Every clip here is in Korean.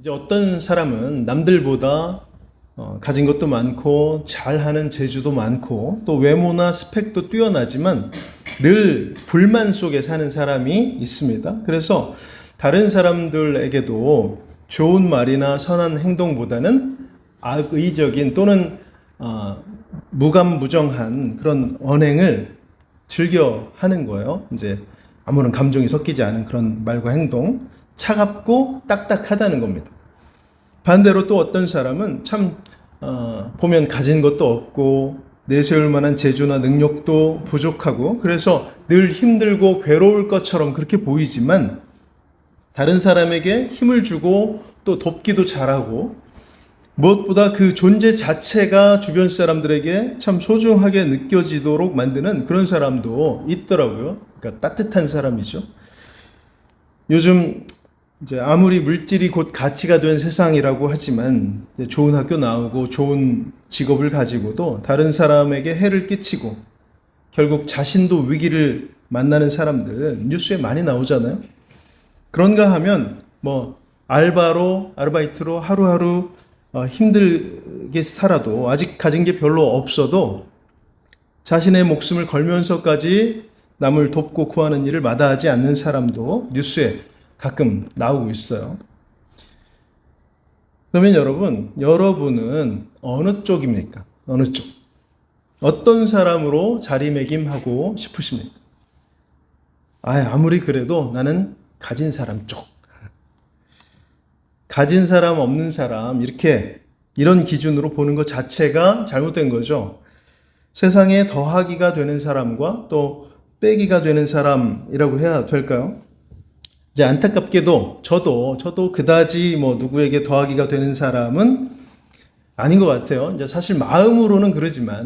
이제 어떤 사람은 남들보다 가진 것도 많고 잘하는 재주도 많고 또 외모나 스펙도 뛰어나지만 늘 불만 속에 사는 사람이 있습니다. 그래서 다른 사람들에게도 좋은 말이나 선한 행동보다는 악의적인 또는 무감무정한 그런 언행을 즐겨 하는 거예요. 이제 아무런 감정이 섞이지 않은 그런 말과 행동, 차갑고 딱딱하다는 겁니다. 반대로 또 어떤 사람은 참 보면 가진 것도 없고 내세울 만한 재주나 능력도 부족하고 그래서 늘 힘들고 괴로울 것처럼 그렇게 보이지만 다른 사람에게 힘을 주고 또 돕기도 잘하고 무엇보다 그 존재 자체가 주변 사람들에게 참 소중하게 느껴지도록 만드는 그런 사람도 있더라고요. 그러니까 따뜻한 사람이죠. 요즘 이제 아무리 물질이 곧 가치가 된 세상이라고 하지만 좋은 학교 나오고 좋은 직업을 가지고도 다른 사람에게 해를 끼치고 결국 자신도 위기를 만나는 사람들 뉴스에 많이 나오잖아요. 그런가 하면 아르바이트로 하루하루 힘들게 살아도 아직 가진 게 별로 없어도 자신의 목숨을 걸면서까지 남을 돕고 구하는 일을 마다하지 않는 사람도 뉴스에 가끔 나오고 있어요. 그러면 여러분은 어느 쪽입니까? 어느 쪽? 어떤 사람으로 자리매김하고 싶으십니까? 아무리 그래도 나는 가진 사람 쪽. 가진 사람, 없는 사람, 이런 기준으로 보는 것 자체가 잘못된 거죠. 세상에 더하기가 되는 사람과 또 빼기가 되는 사람이라고 해야 될까요? 이제 안타깝게도 저도 그다지 누구에게 더하기가 되는 사람은 아닌 것 같아요. 이제 사실 마음으로는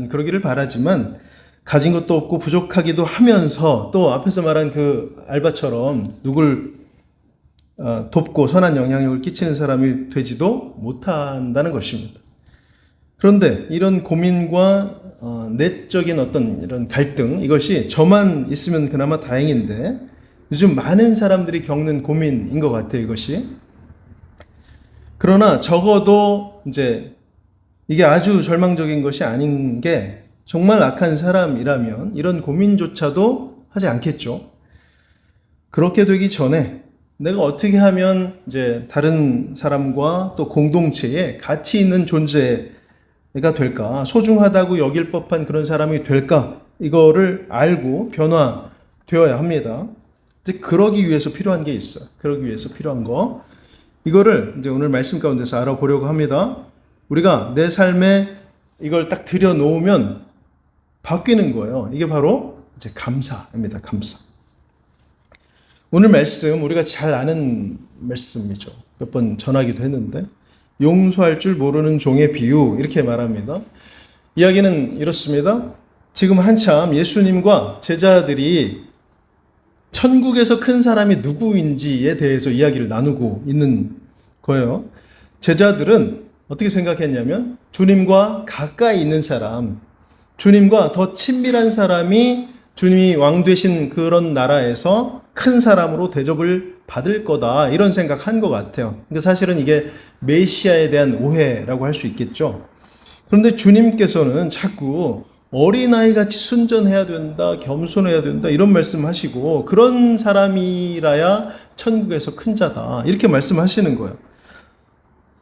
그러기를 바라지만 가진 것도 없고 부족하기도 하면서 또 앞에서 말한 그 알바처럼 누굴 돕고 선한 영향력을 끼치는 사람이 되지도 못한다는 것입니다. 그런데 이런 고민과 내적인 어떤 이런 갈등, 이것이 저만 있으면 그나마 다행인데 요즘 많은 사람들이 겪는 고민인 것 같아요, 이것이. 그러나 적어도 이제 이게 아주 절망적인 것이 아닌 게 정말 악한 사람이라면 이런 고민조차도 하지 않겠죠. 그렇게 되기 전에 내가 어떻게 하면 이제 다른 사람과 또 공동체에 가치 있는 존재가 될까, 소중하다고 여길 법한 그런 사람이 될까, 이거를 알고 변화되어야 합니다. 이제 그러기 위해서 필요한 게 있어요. 그러기 위해서 필요한 거. 이거를 이제 오늘 말씀 가운데서 알아보려고 합니다. 우리가 내 삶에 이걸 딱 들여놓으면 바뀌는 거예요. 이게 바로 이제 감사입니다. 감사. 오늘 말씀 우리가 잘 아는 말씀이죠. 몇 번 전하기도 했는데 용서할 줄 모르는 종의 비유 이렇게 말합니다. 이야기는 이렇습니다. 지금 한참 예수님과 제자들이 천국에서 큰 사람이 누구인지에 대해서 이야기를 나누고 있는 거예요. 제자들은 어떻게 생각했냐면 주님과 가까이 있는 사람, 주님과 더 친밀한 사람이 주님이 왕 되신 그런 나라에서 큰 사람으로 대접을 받을 거다, 이런 생각한 것 같아요. 그러니까 사실은 이게 메시아에 대한 오해라고 할 수 있겠죠. 그런데 주님께서는 자꾸 어린아이 같이 순전해야 된다, 겸손해야 된다, 이런 말씀하시고 그런 사람이라야 천국에서 큰 자다, 이렇게 말씀하시는 거예요.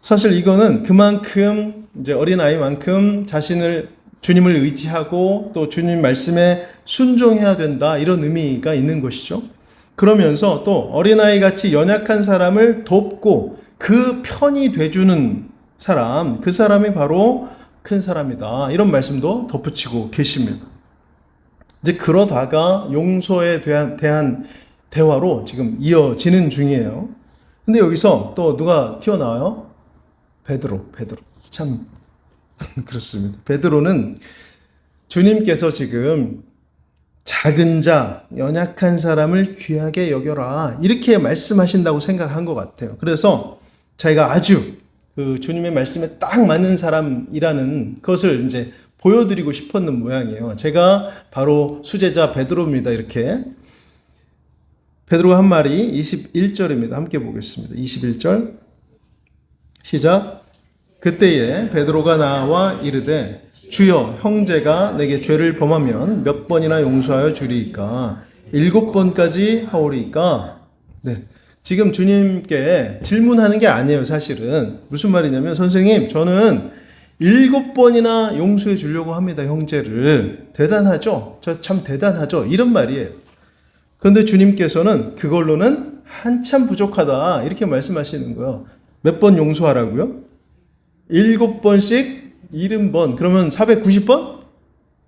사실 이거는 그만큼 이제 어린아이만큼 주님을 의지하고 또 주님 말씀에 순종해야 된다, 이런 의미가 있는 것이죠. 그러면서 또 어린아이 같이 연약한 사람을 돕고 그 편이 돼주는 사람, 그 사람이 바로 큰 사람이다, 이런 말씀도 덧붙이고 계십니다. 이제 그러다가 용서에 대한 대화로 지금 이어지는 중이에요. 근데 여기서 또 누가 튀어나와요? 베드로. 참 그렇습니다. 베드로는 주님께서 지금 작은 자, 연약한 사람을 귀하게 여겨라, 이렇게 말씀하신다고 생각한 것 같아요. 그래서 자기가 아주 그 주님의 말씀에 딱 맞는 사람이라는 것을 이제 보여드리고 싶었는 모양이에요. 제가 바로 수제자 베드로입니다. 이렇게. 베드로가 한 말이 21절입니다. 함께 보겠습니다. 21절. 시작. 그때에 베드로가 나와 이르되 주여, 형제가 내게 죄를 범하면 몇 번이나 용서하여 주리이까? 7번까지 하오리이까? 네. 지금 주님께 질문하는 게 아니에요, 사실은. 무슨 말이냐면, 선생님, 저는 7번이나 용서해 주려고 합니다, 형제를. 대단하죠? 저 참 대단하죠? 이런 말이에요. 그런데 주님께서는 그걸로는 한참 부족하다, 이렇게 말씀하시는 거예요. 몇 번 용서하라고요? 7번씩 70번, 그러면 490번?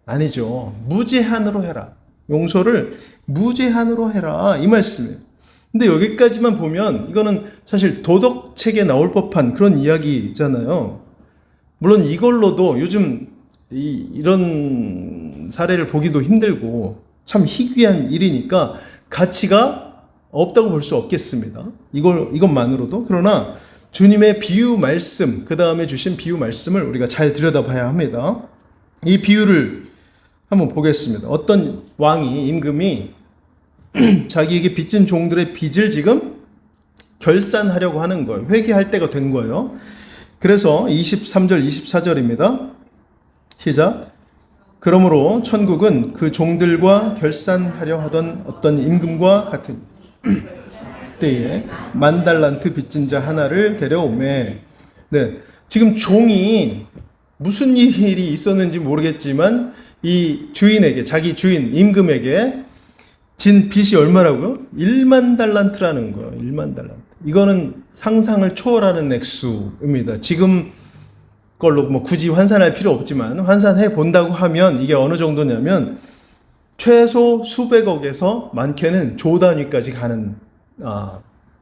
아니죠. 무제한으로 해라. 용서를 무제한으로 해라, 이 말씀이에요. 근데 여기까지만 보면 이거는 사실 도덕책에 나올 법한 그런 이야기잖아요. 물론 이걸로도 요즘 이런 사례를 보기도 힘들고 참 희귀한 일이니까 가치가 없다고 볼 수 없겠습니다. 이것만으로도. 그러나 주님의 비유 말씀, 그 다음에 주신 비유 말씀을 우리가 잘 들여다봐야 합니다. 이 비유를 한번 보겠습니다. 어떤 왕이, 임금이 자기에게 빚진 종들의 빚을 지금 결산하려고 하는 거예요. 회개할 때가 된 거예요. 그래서 23절, 24절입니다. 시작. 그러므로 천국은 그 종들과 결산하려 하던 어떤 임금과 같은 때에 10,000달란트 빚진 자 하나를 데려오매. 네, 지금 종이 무슨 일이 있었는지 모르겠지만 이 주인에게, 자기 주인 임금에게 진 빚이 얼마라고요? 10,000달란트라는 거예요. 10,000달란트. 이거는 상상을 초월하는 액수입니다. 지금 걸로 뭐 굳이 환산할 필요 없지만 환산해 본다고 하면 이게 어느 정도냐면 최소 수백억에서 많게는 조 단위까지 가는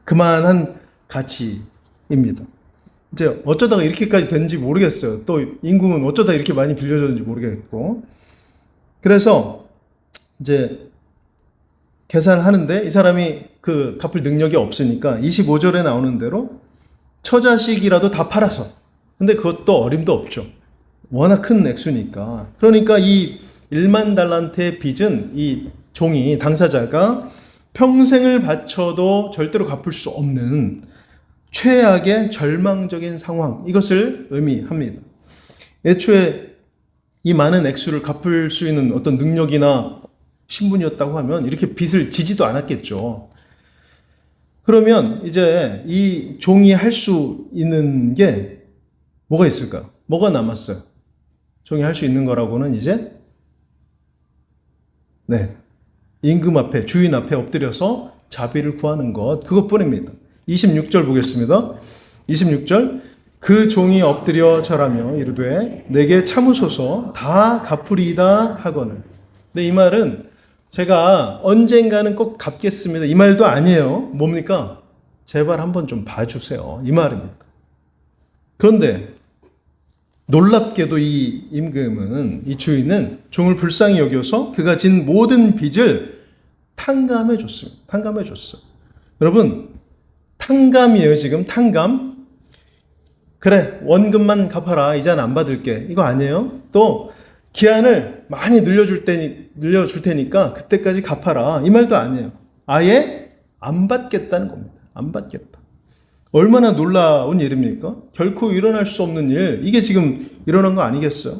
그만한 가치입니다. 이제 어쩌다가 이렇게까지 된지 모르겠어요. 또 임금은 어쩌다 이렇게 많이 빌려줬는지 모르겠고. 그래서 이제 계산을 하는데 이 사람이 그 갚을 능력이 없으니까 25절에 나오는 대로 처자식이라도 다 팔아서. 근데 그것도 어림도 없죠. 워낙 큰 액수니까. 그러니까 이 10,000달란트의 빚은 이 종이, 당사자가 평생을 바쳐도 절대로 갚을 수 없는 최악의 절망적인 상황, 이것을 의미합니다. 애초에 이 많은 액수를 갚을 수 있는 어떤 능력이나 신분이었다고 하면 이렇게 빚을 지지도 않았겠죠. 그러면 이제 이 종이 할 수 있는 게 뭐가 있을까요? 뭐가 남았어요? 종이 할 수 있는 거라고는 이제 임금 앞에, 주인 앞에 엎드려서 자비를 구하는 것, 그것뿐입니다. 26절 보겠습니다. 26절. 그 종이 엎드려 절하며 이르되 내게 참으소서 다 갚으리이다 하거늘. 근데 이 말은 제가 언젠가는 꼭 갚겠습니다, 이 말도 아니에요. 뭡니까? 제발 한번 좀 봐주세요, 이 말입니다. 그런데 놀랍게도 이 임금은, 이 주인은 종을 불쌍히 여겨서 그가 진 모든 빚을 탕감해 줬습니다. 탕감해 줬어요. 여러분, 탕감이에요, 지금. 탕감. 그래, 원금만 갚아라, 이자는 안 받을게, 이거 아니에요. 또 기한을 많이 늘려줄 테니까 그때까지 갚아라, 이 말도 아니에요. 아예 안 받겠다는 겁니다. 안 받겠다. 얼마나 놀라운 일입니까? 결코 일어날 수 없는 일, 이게 지금 일어난 거 아니겠어요?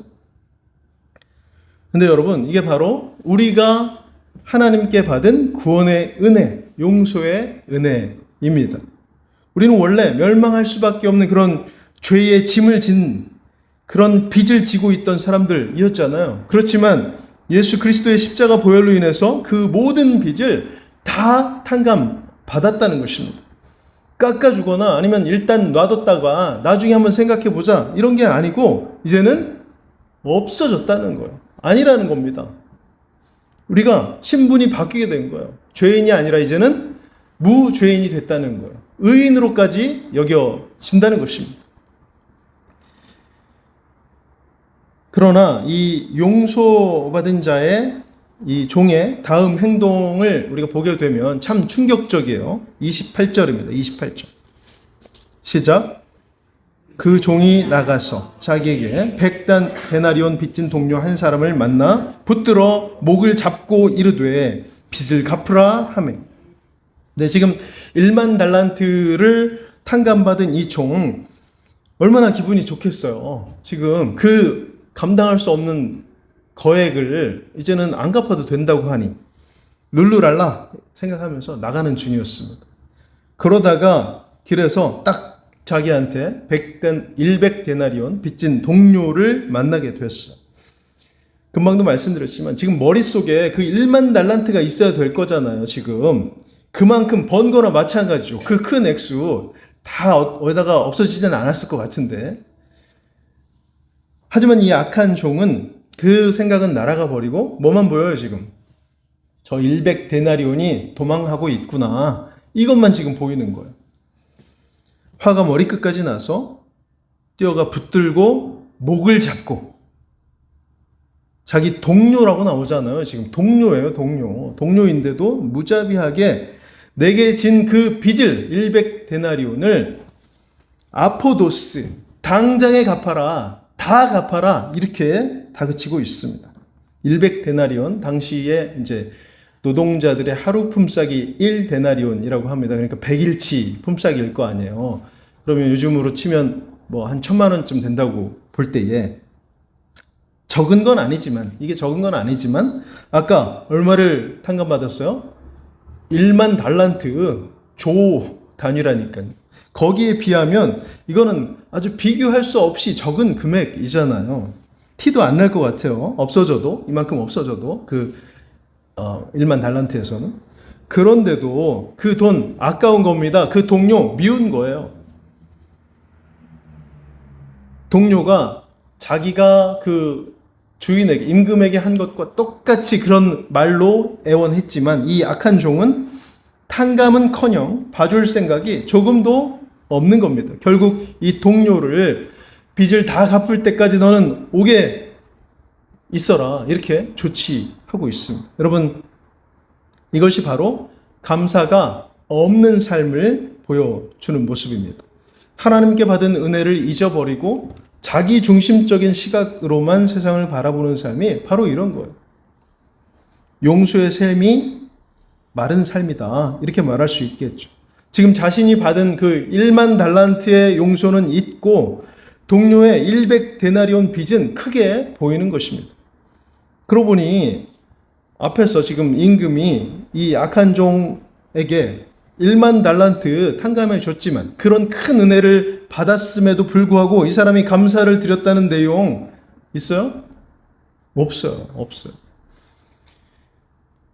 근데 여러분, 이게 바로 우리가 하나님께 받은 구원의 은혜, 용서의 은혜입니다. 우리는 원래 멸망할 수밖에 없는 그런 죄의 짐을 진, 그런 빚을 지고 있던 사람들이었잖아요. 그렇지만 예수 그리스도의 십자가 보혈로 인해서 그 모든 빚을 다 탕감받았다는 것입니다. 깎아주거나 아니면 일단 놔뒀다가 나중에 한번 생각해보자, 이런 게 아니고 이제는 없어졌다는 거예요. 아니라는 겁니다. 우리가 신분이 바뀌게 된 거예요. 죄인이 아니라 이제는 무죄인이 됐다는 거예요. 의인으로까지 여겨진다는 것입니다. 그러나 이 용서받은 자의, 이 종의 다음 행동을 우리가 보게 되면 참 충격적이에요. 28절입니다. 28절. 시작. 그 종이 나가서 자기에게 100데나리온 빚진 동료 한 사람을 만나 붙들어 목을 잡고 이르되 빚을 갚으라 하매. 네, 지금 10,000달란트를 탕감받은 이 종, 얼마나 기분이 좋겠어요. 지금 그 감당할 수 없는 거액을 이제는 안 갚아도 된다고 하니 룰루랄라 생각하면서 나가는 중이었습니다. 그러다가 길에서 딱 자기한테 100데나리온 빚진 동료를 만나게 되었어요. 금방도 말씀드렸지만 지금 머릿속에 그 1만 달란트가 있어야 될 거잖아요. 지금 그만큼 번 거나 마찬가지죠. 그 큰 액수 다 어디다가 없어지지는 않았을 것 같은데, 하지만 이 악한 종은 그 생각은 날아가 버리고 뭐만 보여요. 지금 저 100데나리온이 도망하고 있구나, 이것만 지금 보이는 거예요. 화가 머리끝까지 나서 뛰어가 붙들고 목을 잡고, 자기 동료라고 나오잖아요. 지금 동료예요. 동료인데도 무자비하게 내게 진 그 빚을 100데나리온을 아포도스, 당장에 갚아라, 다 갚아라, 이렇게 다그치고 있습니다. 100데나리온, 당시에 이제 노동자들의 하루 품삯이 1데나리온이라고 합니다. 그러니까 100일치 품삯일 거 아니에요. 그러면 요즘으로 치면 뭐 한 1,000만 원쯤 된다고 볼 때에, 적은 건 아니지만 아까 얼마를 탕감받았어요? 1만 달란트, 조 단위라니까요. 거기에 비하면 이거는 아주 비교할 수 없이 적은 금액이잖아요. 티도 안 날 것 같아요. 없어져도, 이만큼 없어져도, 1만 달란트에서는. 그런데도 그 돈 아까운 겁니다. 그 동료 미운 거예요. 동료가 자기가 그 주인에게, 임금에게 한 것과 똑같이 그런 말로 애원했지만 이 악한 종은 탕감은커녕 봐줄 생각이 조금도 없는 겁니다. 결국 이 동료를 빚을 다 갚을 때까지 너는 오게 있어라, 이렇게 조치하고 있습니다. 여러분, 이것이 바로 감사가 없는 삶을 보여주는 모습입니다. 하나님께 받은 은혜를 잊어버리고 자기 중심적인 시각으로만 세상을 바라보는 삶이 바로 이런 거예요. 용수의 삶이 마른 삶이다, 이렇게 말할 수 있겠죠. 지금 자신이 받은 그 1만 달란트의 용서는 있고 동료의 100데나리온 빚은 크게 보이는 것입니다. 그러고 보니 앞에서 지금 임금이 이 악한 종에게 1만 달란트 탕감해 줬지만 그런 큰 은혜를 받았음에도 불구하고 이 사람이 감사를 드렸다는 내용 있어요? 없어요.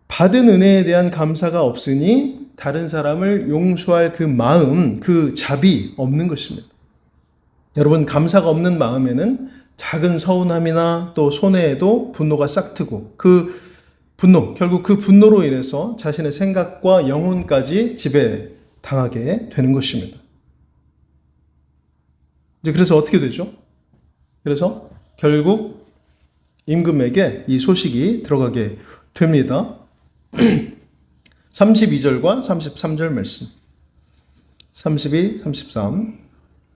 받은 은혜에 대한 감사가 없으니 다른 사람을 용서할 그 마음, 그 자비 없는 것입니다. 여러분, 감사가 없는 마음에는 작은 서운함이나 또 손해에도 분노가 싹트고, 결국 그 분노로 인해서 자신의 생각과 영혼까지 지배당하게 되는 것입니다. 이제 그래서 어떻게 되죠? 그래서 결국 임금에게 이 소식이 들어가게 됩니다. 32절과 33절 말씀. 32, 33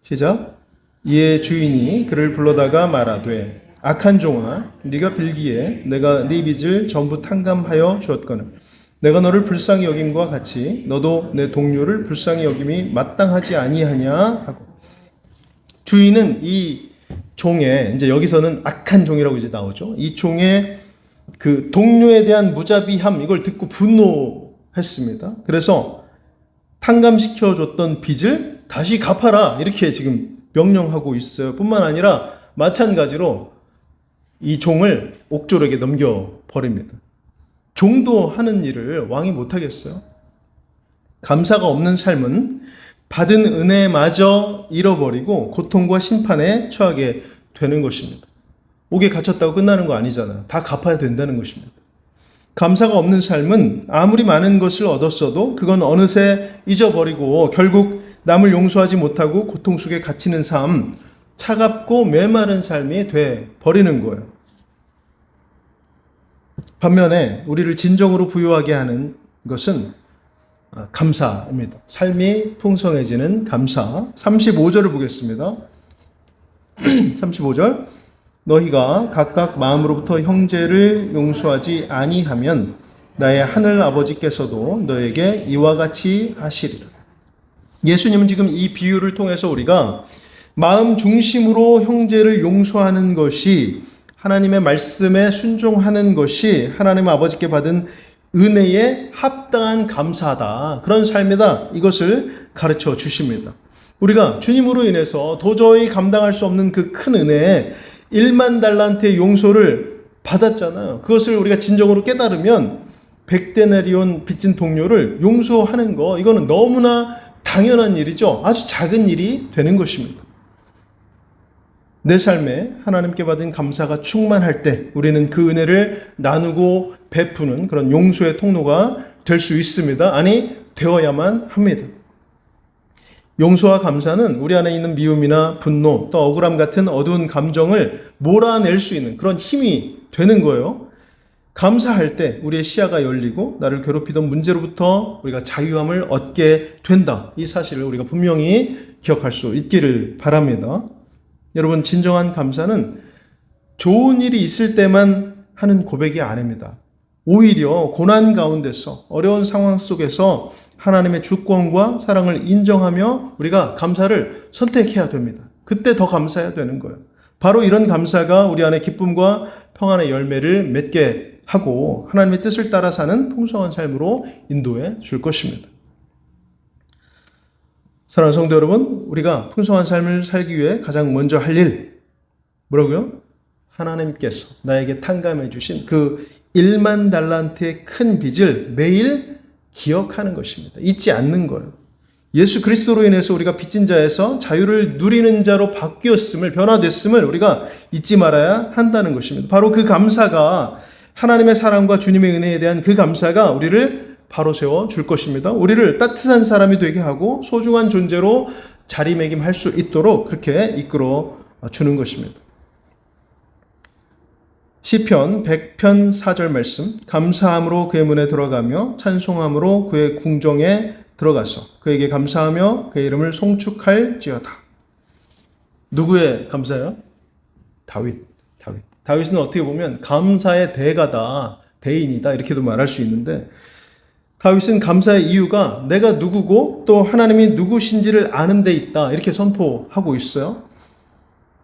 시작. 이에 주인이 그를 불러다가 말하되 악한 종아, 네가 빌기에 내가 네 빚을 전부 탕감하여 주었거늘 내가 너를 불쌍히 여김과 같이 너도 내 동료를 불쌍히 여김이 마땅하지 아니하냐 하고. 주인은 이 종의, 이제 여기서는 악한 종이라고 이제 나오죠. 이 종의 그 동료에 대한 무자비함, 이걸 듣고 분노했습니다. 그래서 탕감시켜 줬던 빚을 다시 갚아라, 이렇게 지금 명령하고 있어요. 뿐만 아니라 마찬가지로 이 종을 옥졸에게 넘겨버립니다. 종도 하는 일을 왕이 못하겠어요. 감사가 없는 삶은 받은 은혜마저 잃어버리고 고통과 심판에 처하게 되는 것입니다. 옥에 갇혔다고 끝나는 거 아니잖아요. 다 갚아야 된다는 것입니다. 감사가 없는 삶은 아무리 많은 것을 얻었어도 그건 어느새 잊어버리고 결국 남을 용서하지 못하고 고통 속에 갇히는 삶, 차갑고 메마른 삶이 돼 버리는 거예요. 반면에 우리를 진정으로 부유하게 하는 것은 감사입니다. 삶이 풍성해지는 감사. 35절을 보겠습니다. 35절. 너희가 각각 마음으로부터 형제를 용서하지 아니하면 나의 하늘 아버지께서도 너에게 이와 같이 하시리라. 예수님은 지금 이 비유를 통해서 우리가 마음 중심으로 형제를 용서하는 것이, 하나님의 말씀에 순종하는 것이 하나님 아버지께 받은 은혜에 합당한 감사다. 그런 삶이다. 이것을 가르쳐 주십니다. 우리가 주님으로 인해서 도저히 감당할 수 없는 그 큰 은혜에 1만 달란트의 용서를 받았잖아요. 그것을 우리가 진정으로 깨달으면 100데나리온 빚진 동료를 용서하는 거, 이거는 너무나 당연한 일이죠. 아주 작은 일이 되는 것입니다. 내 삶에 하나님께 받은 감사가 충만할 때 우리는 그 은혜를 나누고 베푸는 그런 용서의 통로가 될 수 있습니다. 아니, 되어야만 합니다. 용서와 감사는 우리 안에 있는 미움이나 분노, 또 억울함 같은 어두운 감정을 몰아낼 수 있는 그런 힘이 되는 거예요. 감사할 때 우리의 시야가 열리고 나를 괴롭히던 문제로부터 우리가 자유함을 얻게 된다. 이 사실을 우리가 분명히 기억할 수 있기를 바랍니다. 여러분, 진정한 감사는 좋은 일이 있을 때만 하는 고백이 아닙니다. 오히려 고난 가운데서, 어려운 상황 속에서 하나님의 주권과 사랑을 인정하며 우리가 감사를 선택해야 됩니다. 그때 더 감사해야 되는 거예요. 바로 이런 감사가 우리 안에 기쁨과 평안의 열매를 맺게 하고 하나님의 뜻을 따라 사는 풍성한 삶으로 인도해 줄 것입니다. 사랑하는 성도 여러분, 우리가 풍성한 삶을 살기 위해 가장 먼저 할 일, 뭐라고요? 하나님께서 나에게 탕감해 주신 그 1만 달란트의 큰 빚을 매일 기억하는 것입니다. 잊지 않는 거예요. 예수 그리스도로 인해서 우리가 빚진 자에서 자유를 누리는 자로 바뀌었음을, 변화됐음을 우리가 잊지 말아야 한다는 것입니다. 바로 그 감사가, 하나님의 사랑과 주님의 은혜에 대한 그 감사가 우리를 바로 세워 줄 것입니다. 우리를 따뜻한 사람이 되게 하고 소중한 존재로 자리매김할 수 있도록 그렇게 이끌어 주는 것입니다. 시편 100편 4절 말씀, 감사함으로 그의 문에 들어가며 찬송함으로 그의 궁정에 들어가서 그에게 감사하며 그의 이름을 송축할지어다. 누구의 감사요? 다윗은 어떻게 보면 감사의 대가다, 대인이다, 이렇게도 말할 수 있는데, 다윗은 감사의 이유가 내가 누구고 또 하나님이 누구신지를 아는 데 있다, 이렇게 선포하고 있어요.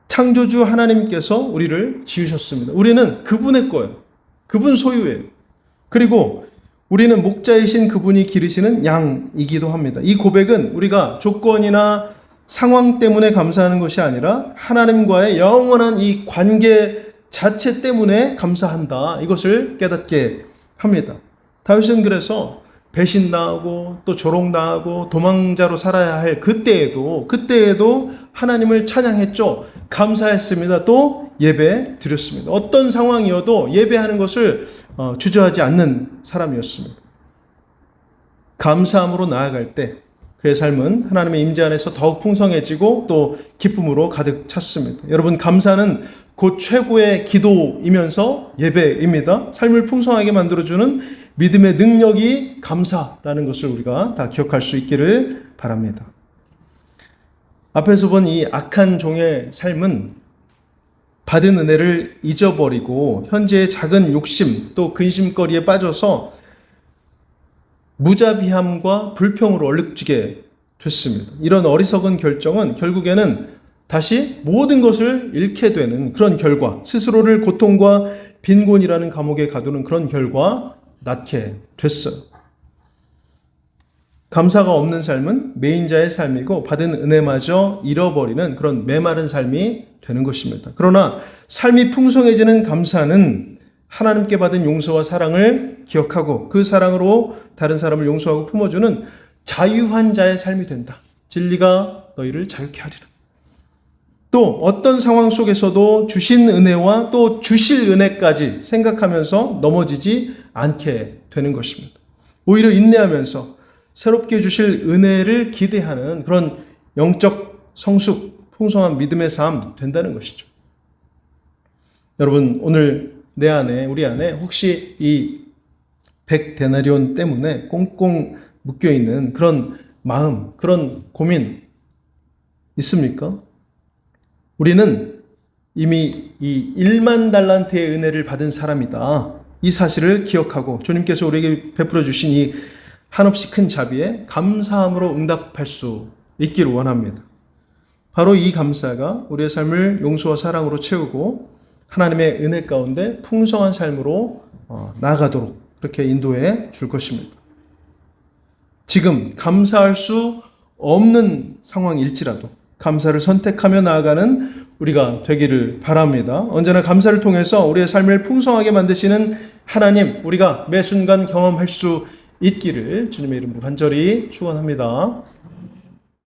창조주 하나님께서 우리를 지으셨습니다. 우리는 그분의 거예요. 그분 소유예요. 그리고 우리는 목자이신 그분이 기르시는 양이기도 합니다. 이 고백은 우리가 조건이나 상황 때문에 감사하는 것이 아니라 하나님과의 영원한 이 관계 자체 때문에 감사한다, 이것을 깨닫게 합니다. 다윗은 그래서 배신당하고 또 조롱당하고 도망자로 살아야 할 그때에도 하나님을 찬양했죠. 감사했습니다. 또 예배 드렸습니다. 어떤 상황이어도 예배하는 것을 주저하지 않는 사람이었습니다. 감사함으로 나아갈 때 그의 삶은 하나님의 임재 안에서 더욱 풍성해지고 또 기쁨으로 가득 찼습니다. 여러분, 감사는 곧 최고의 기도이면서 예배입니다. 삶을 풍성하게 만들어주는 믿음의 능력이 감사라는 것을 우리가 다 기억할 수 있기를 바랍니다. 앞에서 본 이 악한 종의 삶은 받은 은혜를 잊어버리고 현재의 작은 욕심 또 근심거리에 빠져서 무자비함과 불평으로 얼룩지게 됐습니다. 이런 어리석은 결정은 결국에는 다시 모든 것을 잃게 되는 그런 결과, 스스로를 고통과 빈곤이라는 감옥에 가두는 그런 결과 낳게 됐어요. 감사가 없는 삶은 매인자의 삶이고 받은 은혜마저 잃어버리는 그런 메마른 삶이 되는 것입니다. 그러나 삶이 풍성해지는 감사는 하나님께 받은 용서와 사랑을 기억하고 그 사랑으로 다른 사람을 용서하고 품어주는 자유한 자의 삶이 된다. 진리가 너희를 자유케 하리라. 또 어떤 상황 속에서도 주신 은혜와 또 주실 은혜까지 생각하면서 넘어지지 않게 되는 것입니다. 오히려 인내하면서 새롭게 주실 은혜를 기대하는 그런 영적 성숙, 풍성한 믿음의 삶 된다는 것이죠. 여러분, 오늘 내 안에, 우리 안에 혹시 이 100데나리온 때문에 꽁꽁 묶여있는 그런 마음, 그런 고민 있습니까? 우리는 이미 이 1만 달란트의 은혜를 받은 사람이다. 이 사실을 기억하고 주님께서 우리에게 베풀어 주신 이 한없이 큰 자비에 감사함으로 응답할 수 있기를 원합니다. 바로 이 감사가 우리의 삶을 용서와 사랑으로 채우고 하나님의 은혜 가운데 풍성한 삶으로 나아가도록 그렇게 인도해 줄 것입니다. 지금 감사할 수 없는 상황일지라도 감사를 선택하며 나아가는 우리가 되기를 바랍니다. 언제나 감사를 통해서 우리의 삶을 풍성하게 만드시는 하나님, 우리가 매 순간 경험할 수 있기를 주님의 이름으로 간절히 축원합니다.